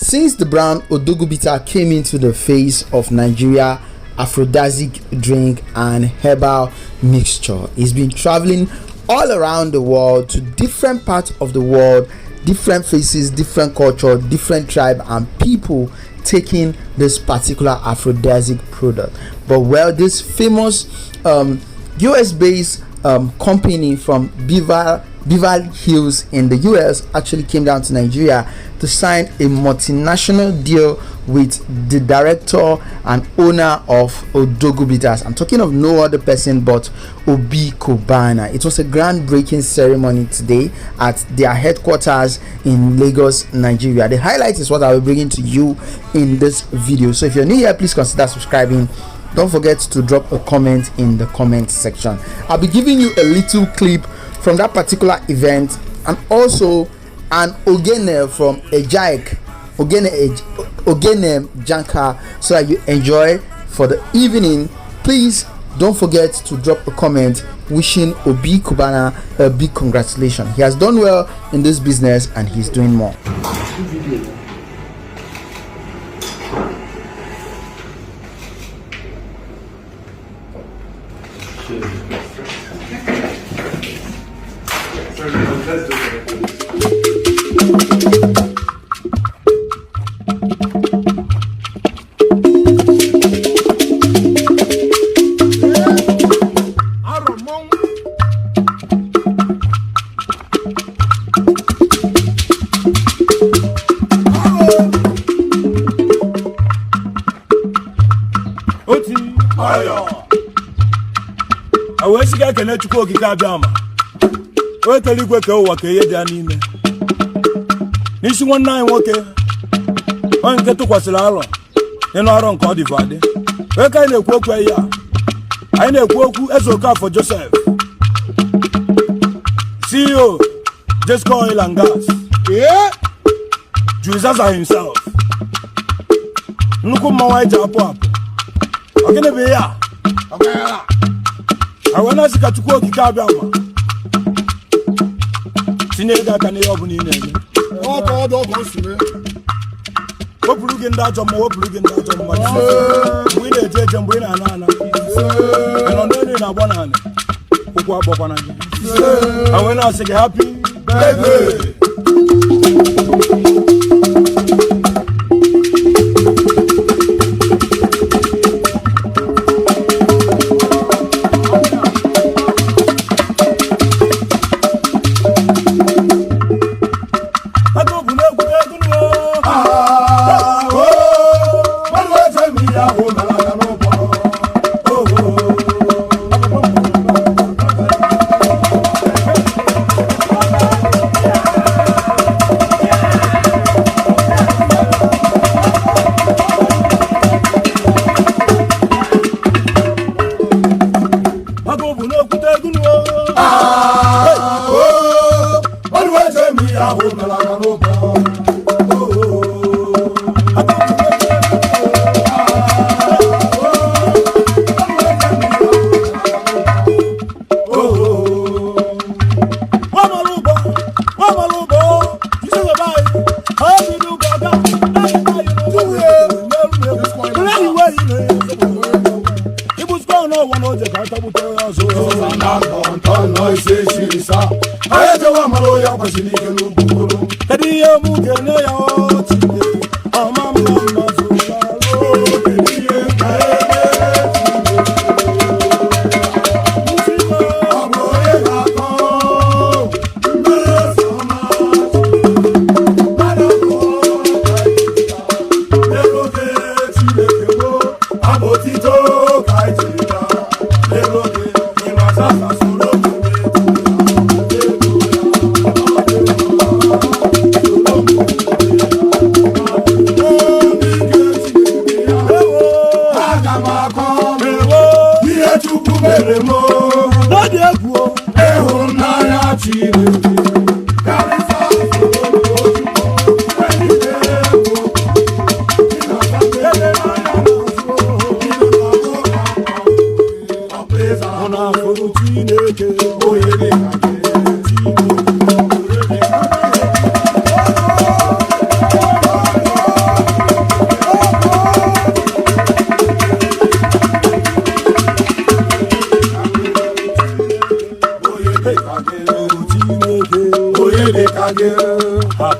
Since the brown Odogwu bitter came into the face of Nigeria aphrodisiac drink and herbal mixture, it's been traveling all around the world to different parts of the world, different faces, different culture, different tribe and people taking this particular aphrodisiac product. But well, this famous US based company from Beverly Hills in the US actually came down to Nigeria to sign a multinational deal with the director and owner of Odogwu Bitters. I'm talking of no other person but Obi Cubana. It was a groundbreaking ceremony today at their headquarters in Lagos, Nigeria. The highlight is what I will bring to you in this video. So if you're new here, please consider subscribing. Don't forget to drop a comment in the comment section. I'll be giving you a little clip from that particular event and also an ogene from Ejaik, ogene janka, so that you enjoy for the evening. Please don't forget to drop a comment wishing Obi Cubana a big congratulations. He has done well in this business and he's doing more. Kenneth Kagama. Where can you go? What can you do? This one night, okay. One get to Quasilaro. You know, I don't call the Vade. Where can you go? I know Goku as a car for Joseph. CEO, just call oil and gas. Yeah, Jesus himself. Look at my white up. Okay, be ya. Okay. I want to see Obi Cubana. Sinega can you open in it? Oh, God, oh, what plug in that on more plug in that on we did take and win an anna. And on the one I want to say happy birthday.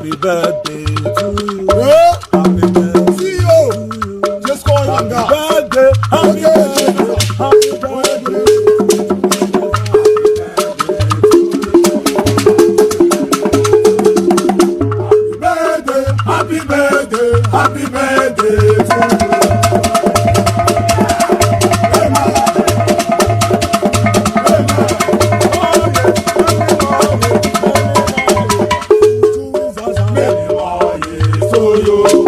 happy birthday to you. Happy birthday. See you. Just call him Happy birthday, happy birthday, happy birthday. Happy birthday, happy birthday to you.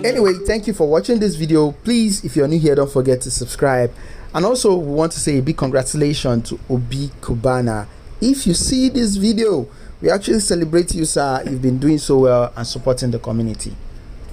Anyway, thank you for watching this video. Please, if you're new here, don't forget to subscribe. And also, we want to say a big congratulations to Obi Cubana. If you see this video, we actually celebrate you, sir. You've been doing so well and supporting the community.